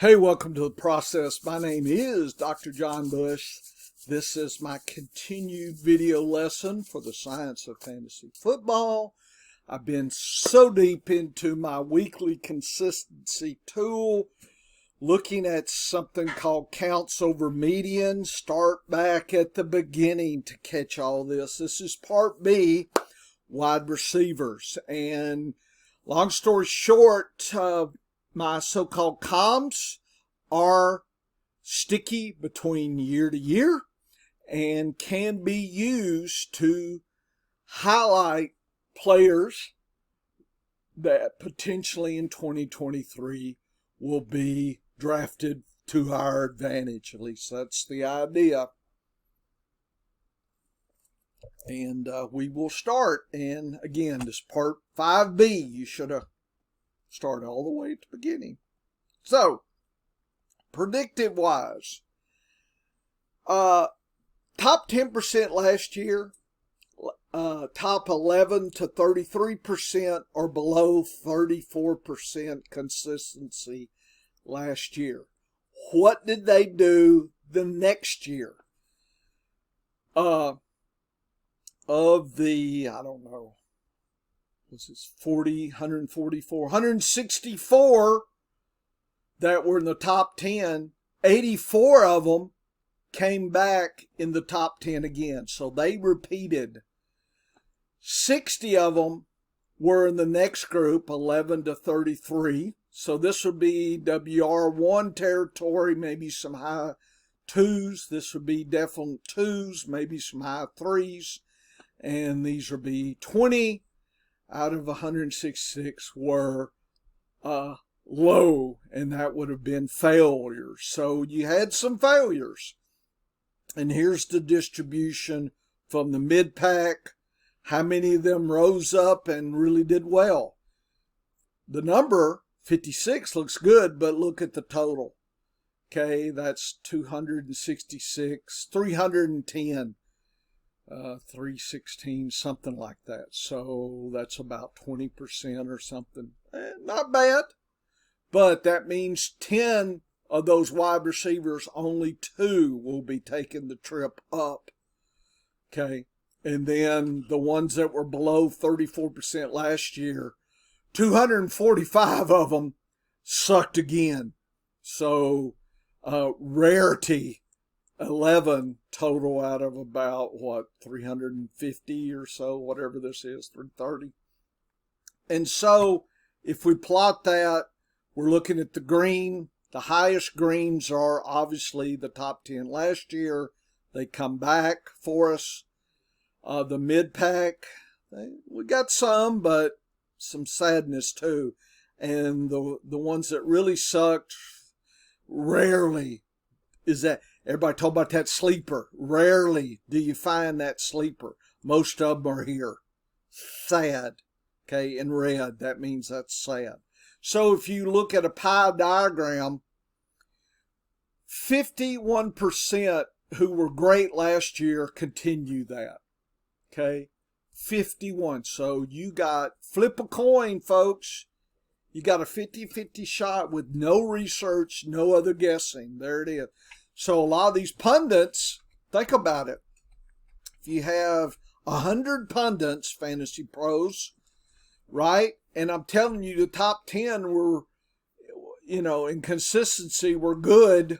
Hey, welcome to the process. My name is Dr. John Bush. This is my continued video lesson for the science of fantasy football. I've been so deep into my weekly consistency tool, looking at something called counts over median. Start back at the beginning to catch all this. This is part B, wide receivers. And long story short, my so-called comms are sticky between year to year and can be used to highlight players that potentially in 2023 will be drafted to our advantage. At least that's the idea. And we will start. And again, this part 5B, you should have start all the way at the beginning. So, predictive wise, top 10% last year, top 11 to 33% or below 34% consistency last year. What did they do the next year? Of the, I don't know, this is 40, 144, 164 that were in the top 10. 84 of them came back in the top 10 again. So they repeated. 60 of them were in the next group, 11 to 33. So this would be WR1 territory, maybe some high twos. This would be definite twos, maybe some high threes. And these would be 20 out of 166 were low, and that would have been failures. So you had some failures. And here's the distribution from the mid-pack. How many of them rose up and really did well? The number, 56, looks good, but look at the total. Okay, that's 266, 310. 316, something like that. So that's about 20% or something. Not bad. But that means 10 of those wide receivers, only 2 will be taking the trip up. Okay. And then the ones that were below 34% last year, 245 of them sucked again. So rarity. 11 total out of about, 350 or so, whatever this is, 330. And so if we plot that, we're looking at the green. The highest greens are obviously the top 10 last year. They come back for us. The mid-pack, we got some, but some sadness too. And the ones that really sucked, rarely is that. Everybody talk about that sleeper. Rarely do you find that sleeper. Most of them are here. Sad. Okay, in red, that means that's sad. So if you look at a pie diagram, 51% who were great last year continue that. Okay, 51. So you got, flip a coin, folks. You got a 50-50 shot with no research, no other guessing. There it is. So a lot of these pundits, think about it. If you have 100 pundits, fantasy pros, right? And I'm telling you, the top 10 were, in consistency were good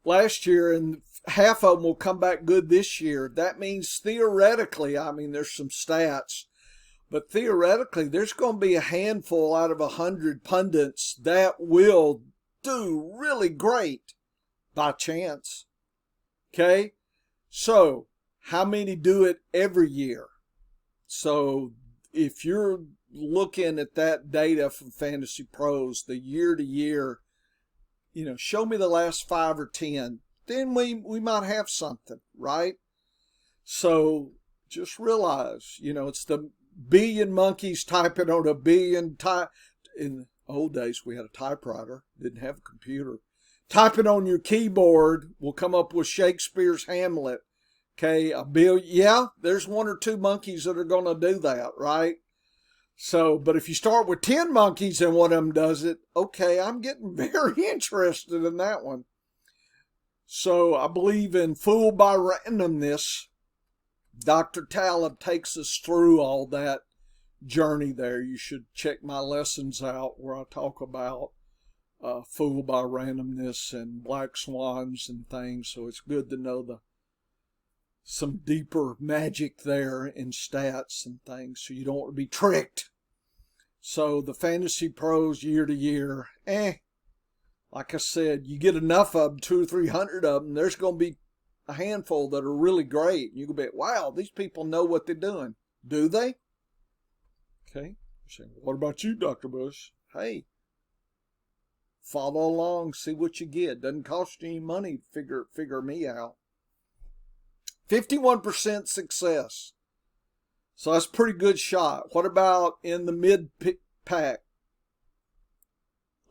last year, and half of them will come back good this year. That means theoretically, there's some stats, but theoretically, there's going to be a handful out of 100 pundits that will do really great. By chance. Okay? So, how many do it every year? So, if you're looking at that data from Fantasy Pros, the year to year, show me the last 5 or 10. Then we might have something, right? So, just realize, it's the billion monkeys typing on a billion in the old days, we had a typewriter, didn't have a computer. Typing on your keyboard will come up with Shakespeare's Hamlet. Okay, a billion. Yeah, there's 1 or 2 monkeys that are going to do that, right? So, but if you start with 10 monkeys and one of them does it, okay, I'm getting very interested in that one. So I believe in fool by randomness. Dr. Talib takes us through all that journey there. You should check my lessons out where I talk about fool by randomness and black swans and things. So it's good to know some deeper magic there in stats and things, so you don't want to be tricked. So the fantasy pros year to year, like I said, you get enough of them, 200 or 300 of them, there's going to be a handful that are really great. You can be, wow, these people know what they're doing. Do they? Okay. You're saying, what about you, Dr. Bush? Hey, follow along, see what you get. Doesn't cost you any money to figure me out. 51% success. So that's a pretty good shot. What about in the mid-pack?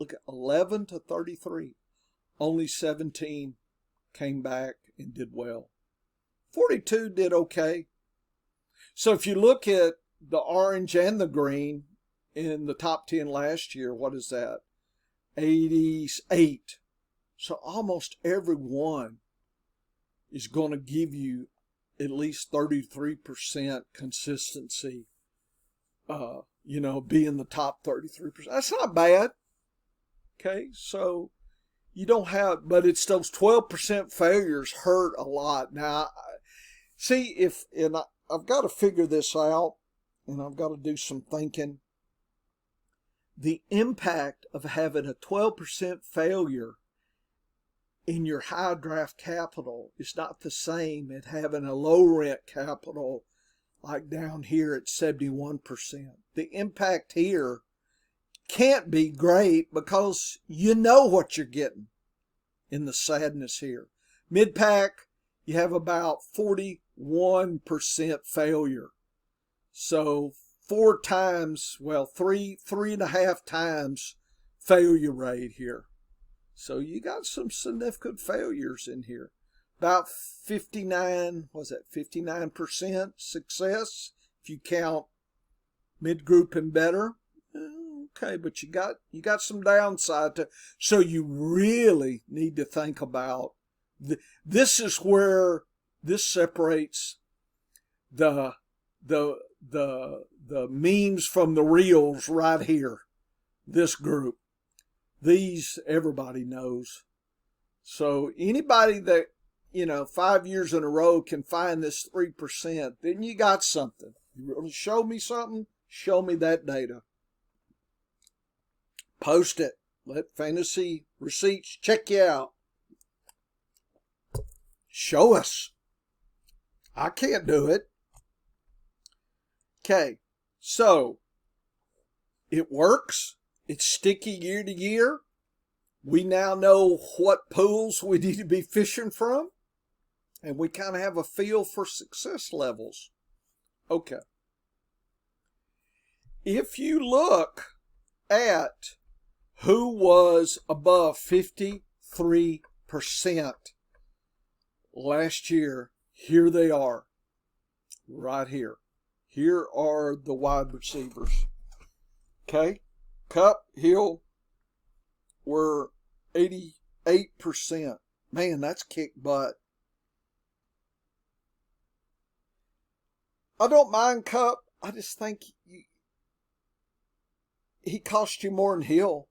Look at 11 to 33. Only 17 came back and did well. 42 did okay. So if you look at the orange and the green in the top 10 last year, what is that? 88. So almost every one is going to give you at least 33% consistency, be in the top 33%. That's not bad. Okay, so you don't have, but it's those 12% failures hurt a lot. Now, see, I've got to figure this out, and I've got to do some thinking. The impact of having a 12% failure in your high draft capital is not the same as having a low rent capital like down here at 71%. The impact here can't be great because you know what you're getting in the sadness here. Mid-pack, you have about 41% failure. So 3.5 times failure rate here. So you got some significant failures in here. About 59% success if you count mid-group and better. Okay, but you got some downside to, so you really need to think about this is where this separates the memes from the reels right here. This group. These everybody knows. So anybody that, 5 years in a row can find this 3%, then you got something. You really show me something, show me that data. Post it. Let Fantasy Receipts check you out. Show us. I can't do it. Okay, so it works. It's sticky year to year. We now know what pools we need to be fishing from. And we kind of have a feel for success levels. Okay. If you look at who was above 53% last year, here they are. Right here. Here are the wide receivers. Okay. Cup, Hill were 88%. Man, that's kick butt. I don't mind Cup. I just think he cost you more than Hill.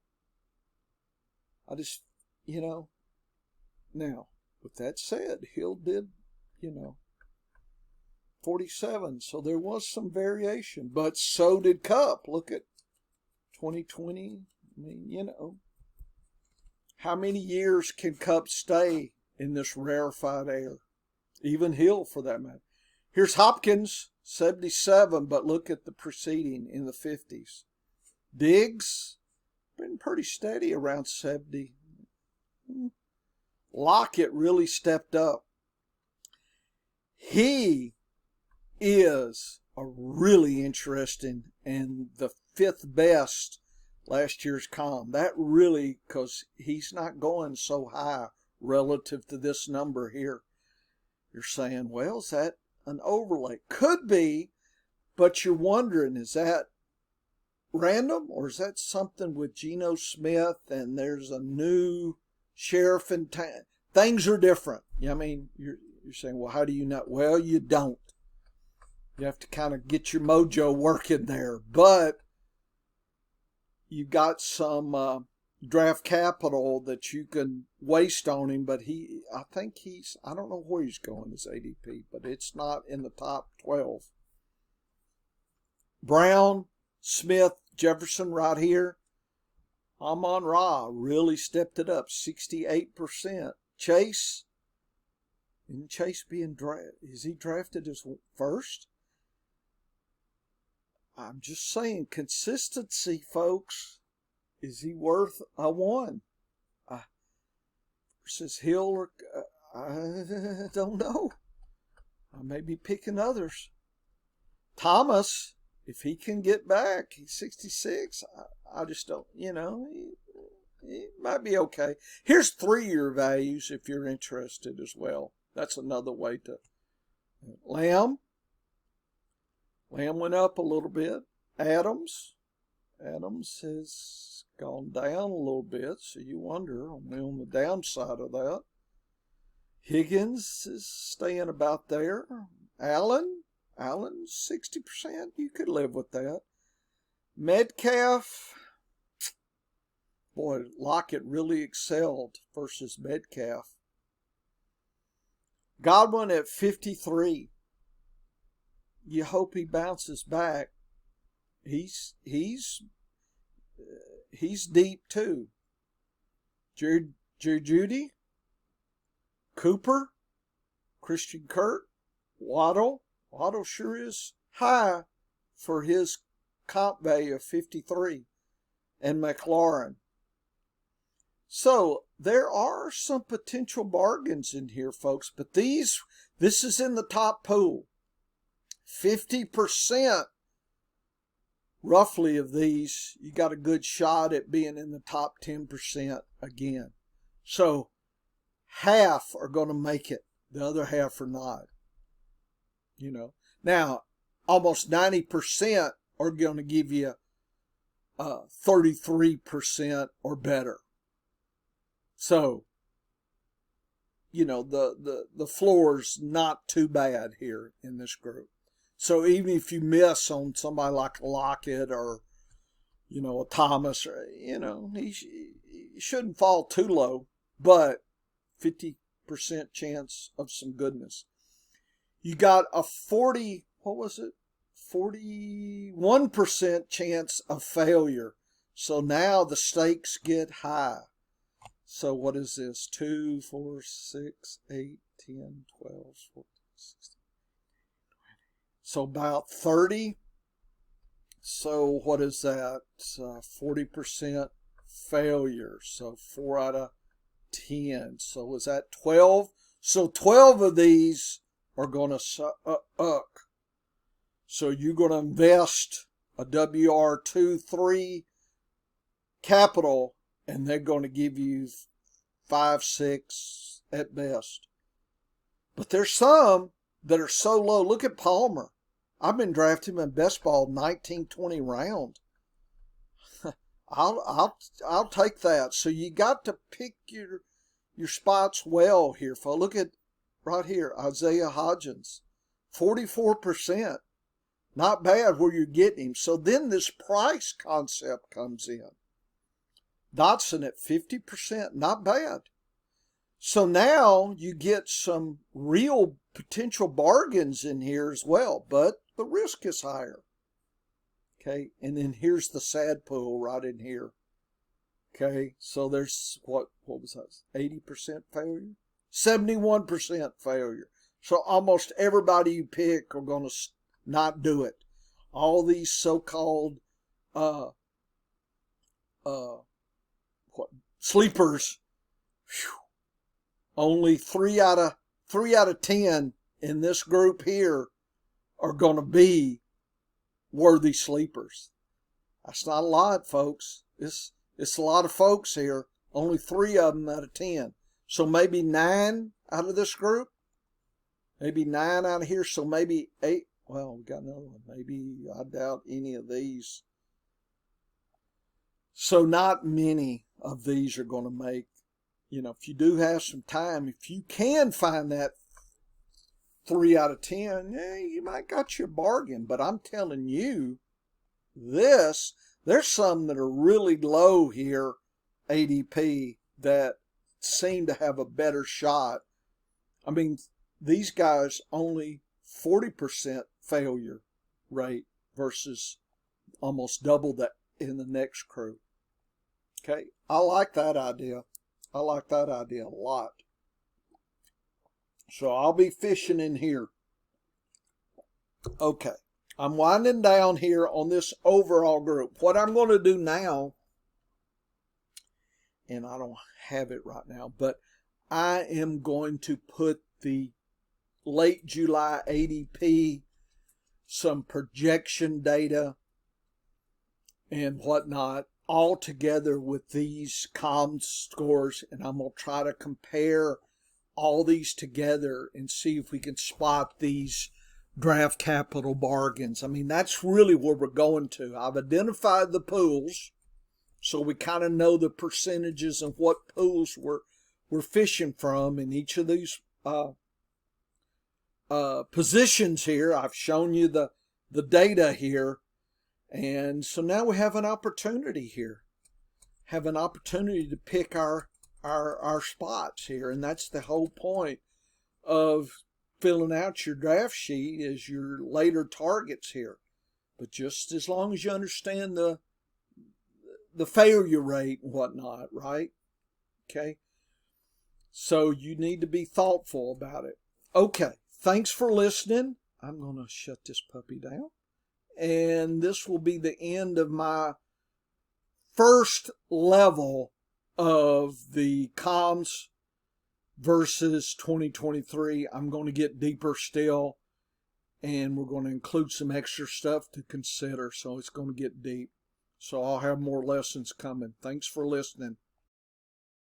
I just, Now, with that said, Hill did, 47. So there was some variation. But so did Cup. Look at 2020. I mean, how many years can Cup stay in this rarefied air? Even Hill, for that matter. Here's Hopkins, 77, but look at the preceding in the 50s. Diggs, been pretty steady around 70. Lockett really stepped up. He is a really interesting and the 5th best last year's COM. That really, because he's not going so high relative to this number here. You're saying, is that an overlay? Could be, but you're wondering, is that random, or is that something with Geno Smith and there's a new sheriff in town? Things are different. I mean, you're saying, well, how do you know? Well, you don't. You have to kind of get your mojo working there. But you got some draft capital that you can waste on him. But I think I don't know where he's going as ADP, but it's not in the top 12. Brown, Smith, Jefferson right here. Amon-Ra really stepped it up, 68%. Chase, isn't Chase being drafted? Is he drafted as first? I'm just saying, consistency, folks. Is he worth a 1? Versus Hill, or I don't know. I may be picking others. Thomas, if he can get back, he's 66. I just don't, he might be okay. Here's 3-year values if you're interested as well. That's another way to. Lamb went up a little bit. Adams has gone down a little bit, so you wonder, on the downside of that. Higgins is staying about there. Allen, 60%. You could live with that. Metcalf, boy, Lockett really excelled versus Metcalf. Godwin at 53. You hope he bounces back. He's deep too. Jerry Jeudy, Cooper, Christian Kirk, Waddle. Waddle sure is high for his comp value of 53, and McLaurin. So there are some potential bargains in here, folks, but this is in the top pool. 50% roughly of these, you got a good shot at being in the top 10% again. So half are going to make it. The other half are not. Now, almost 90% are going to give you 33% or better. So, the floor's not too bad here in this group. So even if you miss on somebody like Lockett or, a Thomas, or, he shouldn't fall too low, but 50% chance of some goodness. You got a 41% chance of failure. So now the stakes get high. So what is this? 2, 4, 6, 8, 10, 12, 14, 16. So about 30. So what is that? 40% failure. So 4 out of 10. So is that 12? So 12 of these are going to suck. So you're going to invest a WR 3 capital, and they're going to give you 5, 6 at best. But there's some that are so low. Look at Palmer. I've been drafting him in best ball 19, 20 round. I'll take that. So you got to pick your spots well here, folks. Look at right here, Isaiah Hodgins, 44%. Not bad where you're getting him. So then this price concept comes in. Dotson at 50%, not bad. So now you get some real potential bargains in here as well, but the risk is higher. Okay, and then here's the sad pool right in here. Okay, so there's, what was that, 80% failure? 71% failure. So almost everybody you pick are going to not do it. All these so-called sleepers, only 3 out of 10 in this group here are going to be worthy sleepers. That's not a lot, folks. It's a lot of folks here. Only 3 of them out of 10. So maybe 9 out of this group. Maybe 9 out of here. So maybe 8. Well, we got another one. Maybe I doubt any of these So not many of these are going to make, if you do have some time, if you can find that 3 out of 10, yeah, you might got your bargain. But I'm telling you, there's some that are really low here, ADP, that seem to have a better shot. I mean, these guys only 40% failure rate versus almost double that in the next crew. Okay, I like that idea. I like that idea a lot. So I'll be fishing in here. Okay, I'm winding down here on this overall group. What I'm going to do now, and I don't have it right now, but I am going to put the late July ADP, some projection data and whatnot, all together with these COM scores, and I'm going to try to compare all these together and see if we can spot these draft capital bargains. I mean, that's really where we're going to. I've identified the pools, so we kind of know the percentages and what pools we're fishing from in each of these positions here. I've shown you the data here. And so now we have an opportunity here. Have an opportunity to pick our spots here. And that's the whole point of filling out your draft sheet, is your later targets here. But just as long as you understand the failure rate and whatnot, right? Okay. So you need to be thoughtful about it. Okay. Thanks for listening. I'm going to shut this puppy down. And this will be the end of my first level of the comms versus 2023. I'm going to get deeper still, and we're going to include some extra stuff to consider. So it's going to get deep. So I'll have more lessons coming. Thanks for listening.